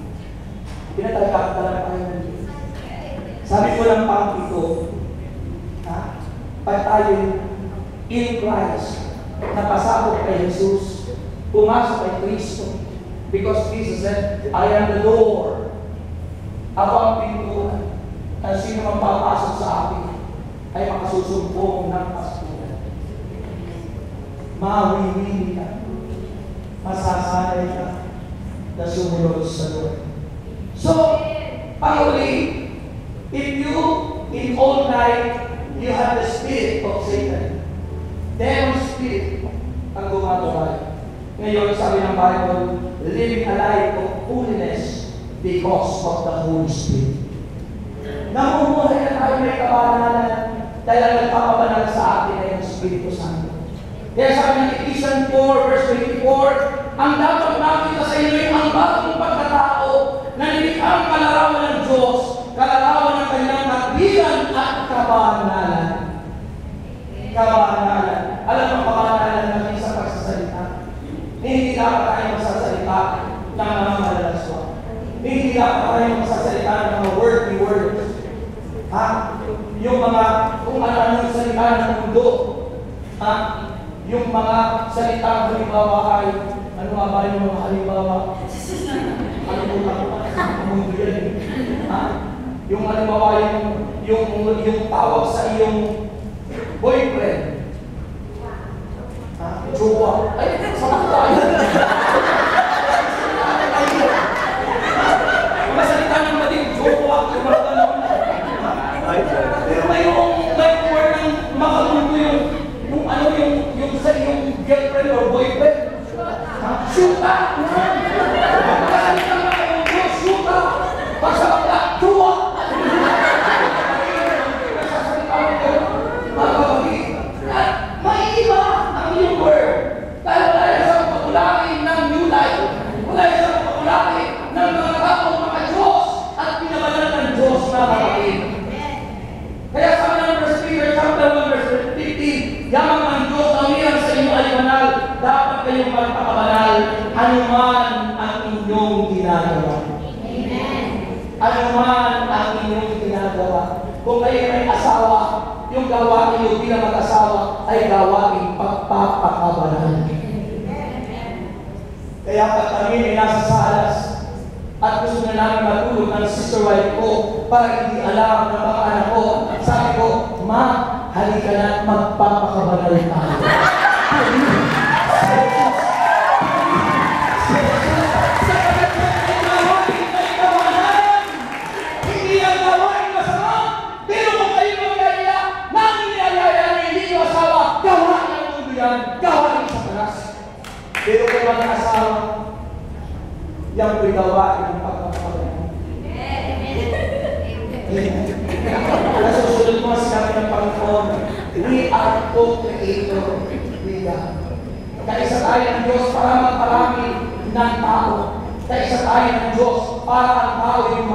pinatalaga talaga tayo ng Diyos. Sabi ko ng pang-ito, pag tayo in Christ, napasabot kay Jesus, pumasok kay Kristo, because Jesus said, I am the door. Ako ang pintuan. At sino mang papasok sa akin ay makasusumpong ng pastulan. Mawiwili ka. Masasanay ka na sumunod sa Lord. So, panghuli, if you, in all night, you have the spirit of Satan, demon's spirit ang gumagawa. Ngayon, sabi ng Bible, living a life of holiness because of the Holy Spirit. Namumuhay na tayo may kabanalan dahil ang nagpapabanal sa atin ay ang Espiritu Santo. Kaya sabi ng Ephesians 4 verse 24, ang dapat nakita sa inyo ay ang bagong pagkatao na nilikha ang kalarawan ng Diyos, kalarawan ng kanyang kabilan at kabanalan. Kabanalan. Alam mo kabanalan natin sa pagsasalita. Hindi dapat tayo magsasalita ng mga malalaswa. Hindi dapat tayo magsasalita ng mga worldly words. Yung mga, kung ano yung salita ng mundo, yung mga salita ng halimbawa ay, ano nga ba yung mga halimbawa? Ano po ang mundo yan? Yung halimbawa, yung tawag sa iyong boyfriend. Jowa. Ay, sama tayo. Mga salita ng mating jowa, yung mga ganun. Pero may word ng makamundo yung ano yung sa iyong girlfriend or boyfriend. Shoota! Pagkasalita ng makamundo, shoota! Pagsalita, jowa! Pagsasalita ng gano'n, magpapagig. May iba ang iyong word. Dahil wala yan sa pagkulain ng new life. Wala yan sa pagkulain ng mga kapong mga Diyos at pinabanal ng Diyos na kapatid. Kaya sabi ng 1 Peter chapter 1 verse 15, yamang ang Diyos ang hirang sa inyo ay banal, dapat kayong magpakabanal, anuman ang inyong ginagawa. Amen. Anuman ang inyong ginagawa. Kung kayo may asawa, yung gawain nyo bilang mag-asawa ay gawain pagpapakabanal. Kaya pag kami may nasa salas at gusto na namin matulog ng sister wife ko para hindi alam ng mga anak ko, sabi ko, Ma, halika na magpapakabanal tayo. Hindi ang gawain masama, pero kung kayo magkaya, namin niayaya na hindi yung asawa, gawain ang mundo yan, gawain sa talas. Pero kung mga asawa, yang ko'y gawain ang pagpapakabanal. Nasusunod mo sinabi ng Panginoon, we are co-creator with God. Kaisa tayo ng Diyos para magparami ng tao. Kaisa tayo ng Diyos para ang tao yung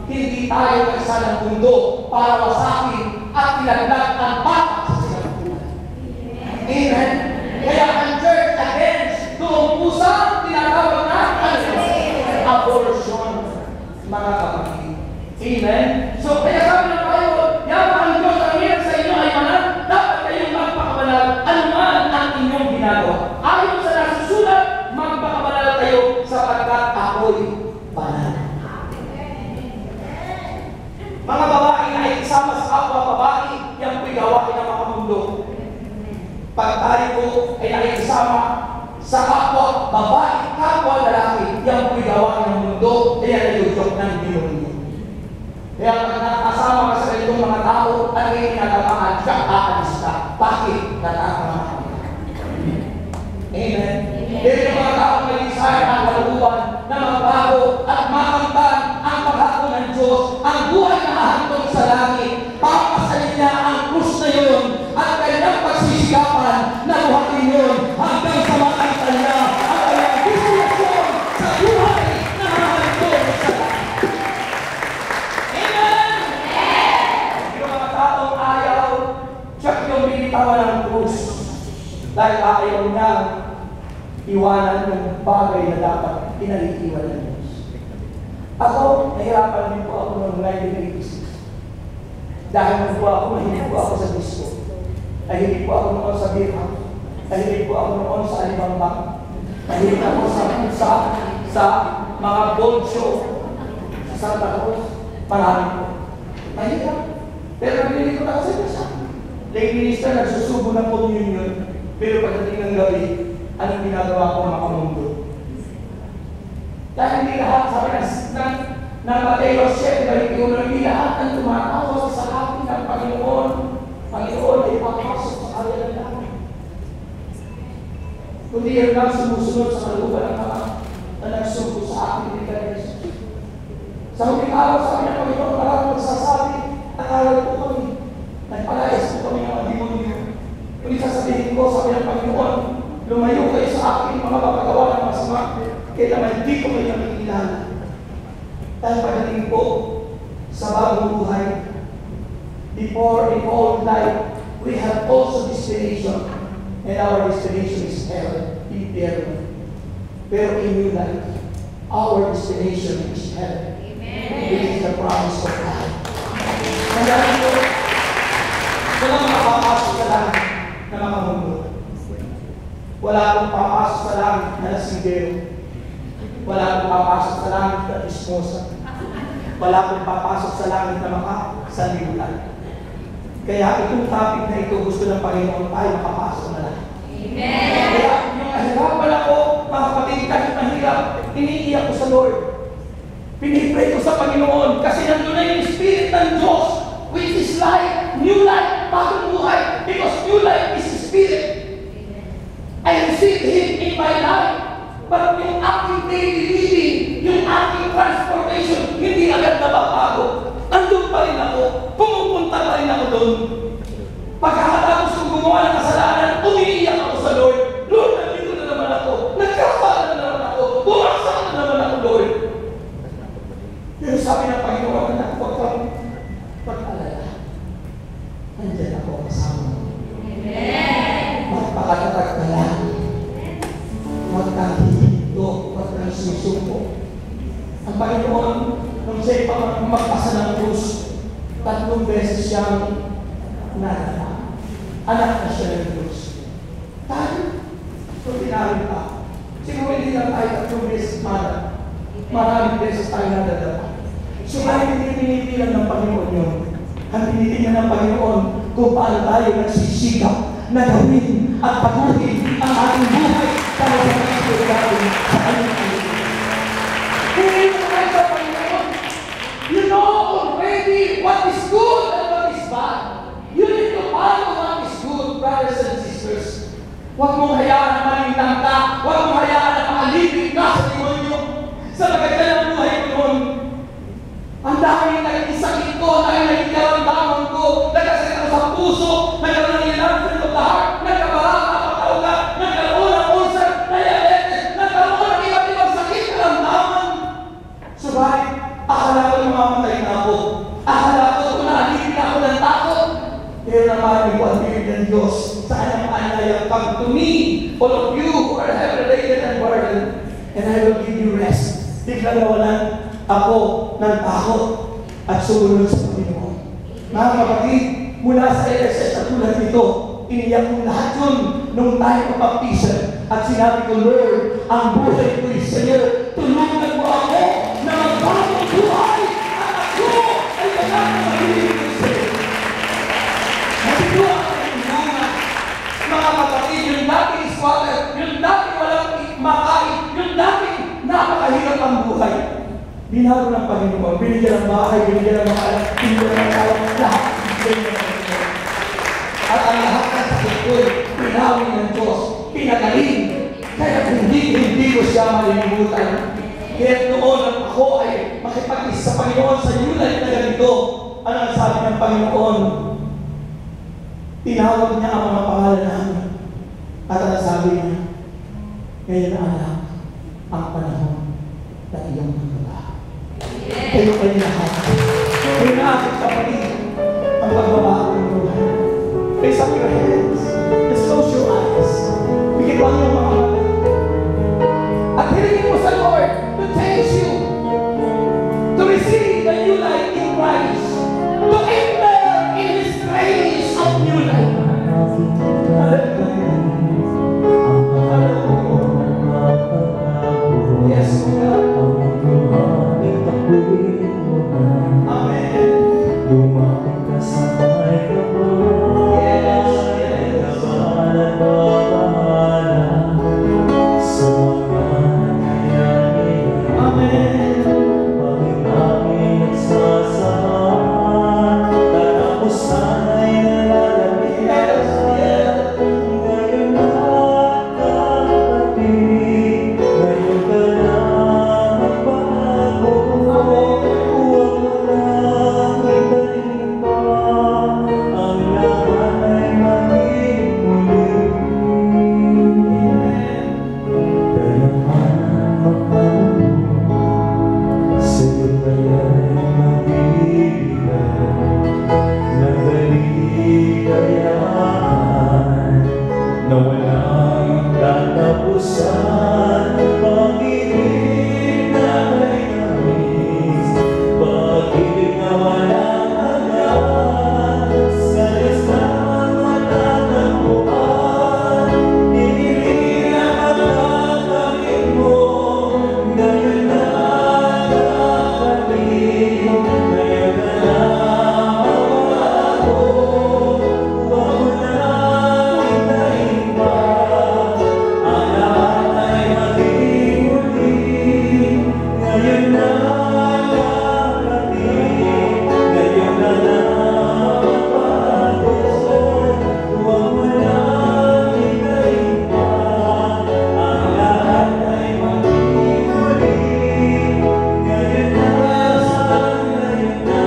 hindi tayo kaisa ng mundo para wasakin at ilagdag ang bata sa sinapunan. Amen? Kaya ang church against doon pusang tinatawag na abortion, mga kapatid. Amen? So, kaya sabi ng Bible, yaman ang Diyos ang hirap sa inyo ay manan, dapat kayong magpakabanal, anuman ang inyong ginagawa. Ayon sa nasusulat, magpakabanal kayo sapagkat ako'y banal. Mga babae na ay isama sa kapwa babae, yan po'y gawain ng mga mundo. Pag babae, kapwa lalaki, yan po'y gawa ng mundo, kaya nayudok ng demonyo. Kaya pag nakasama ka sa ganitong mga tao, at may kinagamaan siya, aalis ka. Bakit? Natatangahan ka. Amen. Pero yung mga tao may desire ang kalukuhan na magbago at makamtan ang paghako ng Diyos, ang buhay na ahantong sa langit, papasalin niya ang krus na yun at kanyang pagsisikapan na buhatin yun hanggang sa makaitan niya ang kanyang destinasyon sa buhay na ahantong sa langit. Amen! Yung mga taong ayaw, siya yung binitawan ng krus dahil ayaw niya iwanan yung bagay na dapat pinag-iwan ng Diyos. Ako, nahirapan din po ako noong 1986. Dahil nung po ako, mahilig po ako sa disco. Nahilig po ako noon sa beer house. Nahilig po ako noon sa alibambang. Nahilig ako sa mga gold show. Sa Santa Cruz. Marami po. Mahirap. Pero nahilig ko na kasi sa lay minister, nagsusubo ng communion. Pero pagdating ng gabi, anong ginagawa ko makamundo? Dahil hindi lahat, sabi ng Mateo 7:21, hindi lahat ang tumatawa sa akin ng Panginoon. Panginoon ay papasok sa kanya ng langit. Kundi yan lang sumusunod sa kalooban ng mga na nagsumpo sa akin ni Kristo. Sa huling araw, sabi ng Panginoon, maraming magsasabi, nakaral po kami. Nagpalayas po kami ng mga demonyo. Kundi sasabihin ko, sabi ng Panginoon, lumayo kayo sa akin mga kapagawa ng masama, kailangan hindi ko kayo nakikilala. Dahil pagdating po sa bagong buhay, before in old life, we have also destination, and our destination is heaven, eternal. Pero in new life, our destination is heaven. Amen. This is the promise of God. Kaya ito, walang makapasok sa langit na makamundo. Wala akong papasok sa langit na nasinggero. Wala akong papasok sa langit na ismosa. Wala akong papasok sa langit na makasanlibutan. Kaya itong topic na ito, gusto ng Panginoon tayo makapasok na lang. Amen! Kaya yung nahirapan ako, mga kapatid, kahit mahirap, iniiyak ko sa Lord. Pinipray ko sa Panginoon kasi nandun na yung Spirit ng Diyos, which is life, new life, bagong buhay, because new life is Spirit. I received Him in my life. But yung aking daily living, yung aking transformation, hindi agad nababago. Nandun pa rin ako. Pumupunta pa rin ako doon. Pagkakatapos kong gumawa ng kasalanan, umiiyak ako sa Lord. Lord, nandito na naman ako. Nagkakala na naman ako. Bumaksak na naman ako, Lord. Pero sabi ng Panginoon, anak, huwag kang pag-alala. Nandiyan ako kasama mo. Amen. Magpakatatag ka lang. Huwag kang hihito, huwag kang susuko. Ang Panginoon, nung siya'y magpasa ng krus, 3 beses siyang narana. Anak na siya ng krus. Tayo, kung tinarin pa, siguro hindi lang tayo 3 beses maraming beses tayo nadadala. So kahit hindi pinipilan ng Panginoon yun, ang pinipilan ng Panginoon kung paano tayo nagsisikap na gawin at patuhin ang ating buhay para sa Kristo natin sa kanyang Panginoon. Kung hindi mo kayo sa Panginoon, you know already what is good and what is bad. You need to follow what is good, brothers and sisters. Huwag mong hayaan na malintang ka, huwag mong hayaan na maalipin ka sa demonyo. Sa magandang buhay ko noon, ang dami naging sakit ko, naging karamdaman ko, nagkasakit ako sa puso, nagkaroon ng enlargement of the heart, nagkabarang kapatawga, nagkaroon ng ulcer, diabetes, nagkaroon ng iba't ibang sakit, karamdaman. Subalit, akala ko namamatay na ako. Akala ko naalipin na ako ng takot. Pero naman ko ang bibig ng Diyos sa kanyang anayang, come to me, all of you who are heavy laden and burdened, and I will give you rest. Biglang nawalan ako ng takot at sumunod sa Panginoon. Mga kapatid, mula sa LSS at tulad nito, iniyak ko lahat yun nung tayo kapaptisan at sinabi ko, Lord, ang buhay ko'y sa'yo, tulungan mo ako na magbagong buhay at ako ay kailangan mahilig ko sa'yo. Nandito ang kailangan, mga kapatid, yung dati is water, yung dati walang makain mahirap ang buhay. Binago ng Panginoon, binigyan ng bahay, binigyan ng mga anak, binigyan ng mga anak, lahat. At ang lahat ng sakit ko'y pinawi ng Diyos, pinagaling. Kaya hindi ko siya malilimutan. Kaya noon ang ako ay makipag-isa sa Panginoon sa July na ganito. Ano ang sabi ng Panginoon? Tinawag niya ang mga pangalan namin. At ang sabi niya, ngayon na anak, ang panahon na iyong magbabago. Kayo kayo lahat. Kayo na aking kapatid, ang pagbabago ng buhay. Raise up your hands. Just close your eyes. Bigyan mo yung mga mata. At hilingin mo sa Lord to change you, to receive the new life in Christ, to enter in His grace of new life. Yes, God. Amen. Dumating ka sa may kapal. Yes, yes. Kabahan at babahala sa mga nangyayari. Amen. Pag-ibig at sasamahan, tatapusan ay nalalapit. Yes, yes. Ngayon na kapatid, ngayon ka na magbago. Huwag mo lang italin pa, ang lahat ay maging muli. Kaya man magbago, sa'yo kaya'y magbibigay ng kaligayahan na walang katapusan. Pag-ibig na may tamis, pag-ibig na walang hanggan, sa Diyos naman matatagpuan. Ibig na matatamid mo, ngayon na kapatid, ngayon ka na magbago. Huwag mo na hintayin pa, ang lahat ay maging muli. Ngayon na kapatid, ngayon ka na magbago. Huwag mo na hintayin pa, ang lahat ay maging muli. Ngayon na, ngayon na,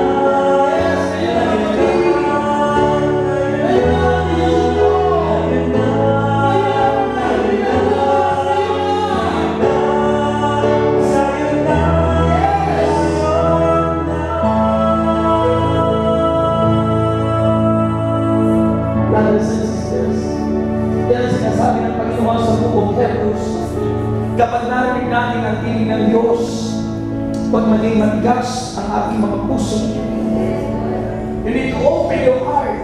Brothers and sisters, yan ang sinasabi ng Panginoon sa Book of Hebrews. Kapag narinig natin ang tinig ng Diyos, huwag maging matigas ang ating mga puso. You need to open your heart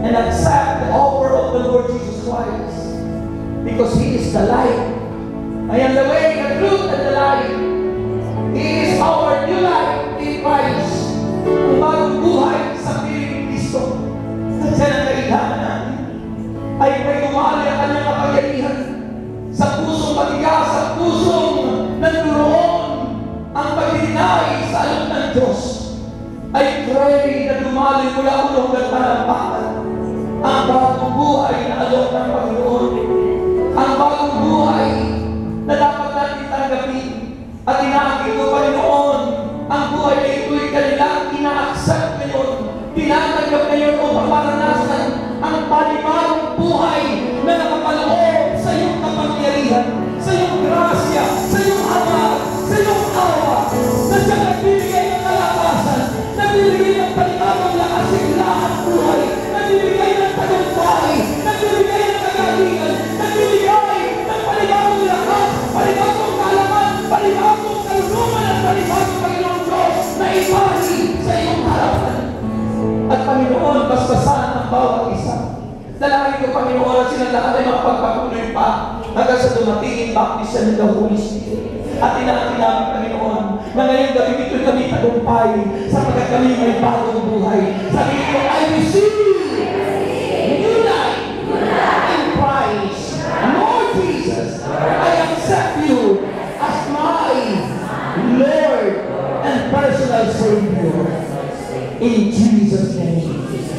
and accept the offer of the Lord Jesus Christ, because He is the light. I am the way, the truth, and the life. He is our new life in Christ. Ang bagong buhay sa piling ni Kristo. At yan ang kailangan natin. Ay may umali ang kanyang kapangyarihan sa pusong matigas, sa pusong nanduroon ang pagdinay sa alok ng Diyos. I pray na dumali mula ulo hanggang panampakan ang bagong buhay na alok ng Panginoon. Ang bagong buhay na dapat natin tanggapin. At inaakit ko, Panginoon, ang buhay na ito'y kanilang ina-accept ngayon, tinatanggap ngayon o paparanasan ang panibagong buhay na nakapaloob sa iyong kapangyarihan, sa iyong grasya, sa iyong awa, sa iyong awa, na siya nagbibigay ng kalakasan, nagbibigay ng panibagong lakas, sigla at buhay, nagbibigay ng tagumpay, nagbibigay ng kagalingan, nagbibigay ng panibagong lakas, panibagong kalaman, panibagong kalungan at panibagong Panginoon Diyos na ibali sa iyong harapan. At Panginoon, basbasan ang bawat isa. Dalangin ko, Panginoon, at silang lahat ay magpagpatuloy pa hanggang sa dumating baptism ng the Holy Spirit. At inaangkin namin, Panginoon, na ngayong gabi ito'y kami tagumpay sapagkat kami may bagong buhay. Sabihin ko, I receive new life in Christ. Lord Jesus, I accept you as my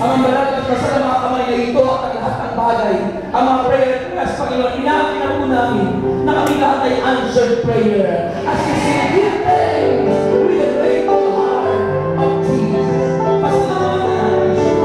Ang banal at masal na mga kamay na ito at ang lahat ng bagay, ang mga prayer request, Panginoon, inamin po namin na kami lahat ay answered prayer. As we say, give thanks with the grateful heart of Jesus. Pasalamat na namin siya.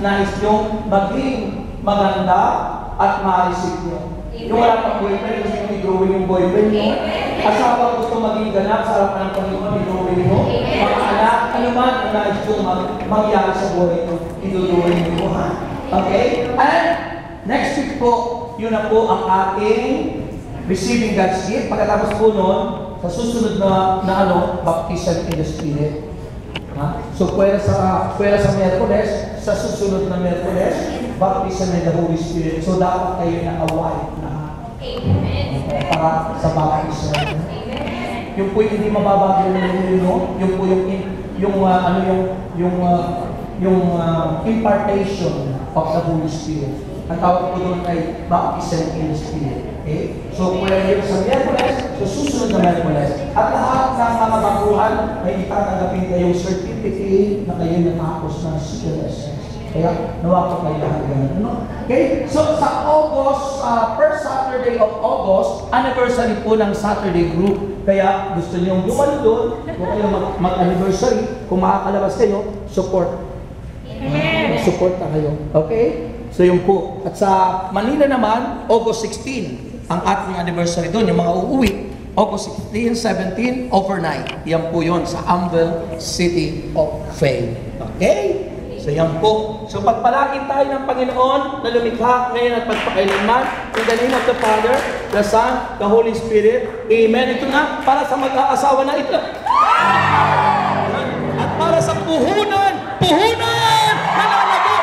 Nais yung maging maganda at ma-receive nyo. Yung wala pang boyfriend, gusto nyo i-drawing yung boyfriend nyo. Asawa gusto maging ganap sa harapan ng Panginoon, i-drawing nyo. Mga anak, ano man ang nais yung mangyari sa buhay nyo, i-drawing nyo. Okay? And next week po, yun na po ang ating receiving God's gift. Pagkatapos po nun, sa susunod na baptism in the Spirit. So, pwede sa Miyerkules, sa susunod na Miyerkules, baptism in the Holy Spirit. So, dapat kayo na-away na para sa baptism. Yung po hindi mababago yung po yung impartation of the Holy Spirit. Ang tawag po doon ay baptism in the Spirit. Okay? So, pwede yun sa Miyerkules, sa susunod na Miyerkules. At lahat ng mga baguhan ay itatanggapin kayong certificate na kayo natapos ng CLSS. Kaya, nawa po kayo lahat ganun. No? Okay? So, sa August, first Saturday of August, anniversary po ng Saturday group. Kaya, gusto nyo dumalo doon, kung kayo mag-anniversary, kung makakalabas kayo, support. Support na kayo. Okay? So yun po. At sa Manila naman, August 16, ang ating anniversary doon, yung mga uuwi. August 16, 17, overnight. Yan po yun sa Amwell City of Faith. Okay? So yan po. So pagpalain tayo ng Panginoon na lumikha ngayon at magpakailanman. In the name of the Father, the Son, the Holy Spirit. Amen. Ito na, para sa mag-aasawa na ito. At para sa puhunan na lalago.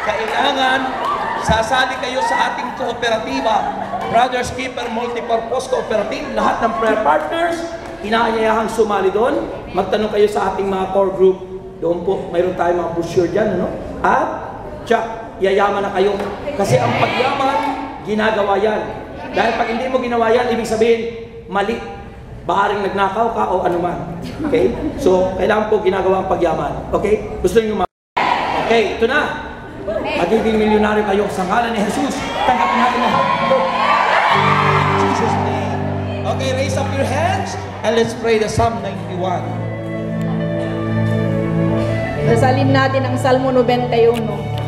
Kailangan sasali kayo sa ating kooperatiba, Brothers Keeper Multipurpose Cooperative. Lahat ng prayer partners, inaanyayahang sumali doon. Magtanong kayo sa ating mga core group. Doon po, mayroon tayong mga brochure dyan. Ano? At, yayaman na kayo. Kasi ang pagyaman, ginagawa yan. Dahil pag hindi mo ginawa yan, ibig sabihin, mali. Baharing nagnakaw ka o anuman. Okay? So, kailangan po ginagawa ang pagyaman. Okay? Gusto nyo Okay, ito na. Magiging milyonaryo kayo sa ngalan ni Jesus. Tanggapin natin na. In Jesus' name. Okay, raise up your hands and let's pray the Psalm 91. Dasalin natin ang Salmo 91.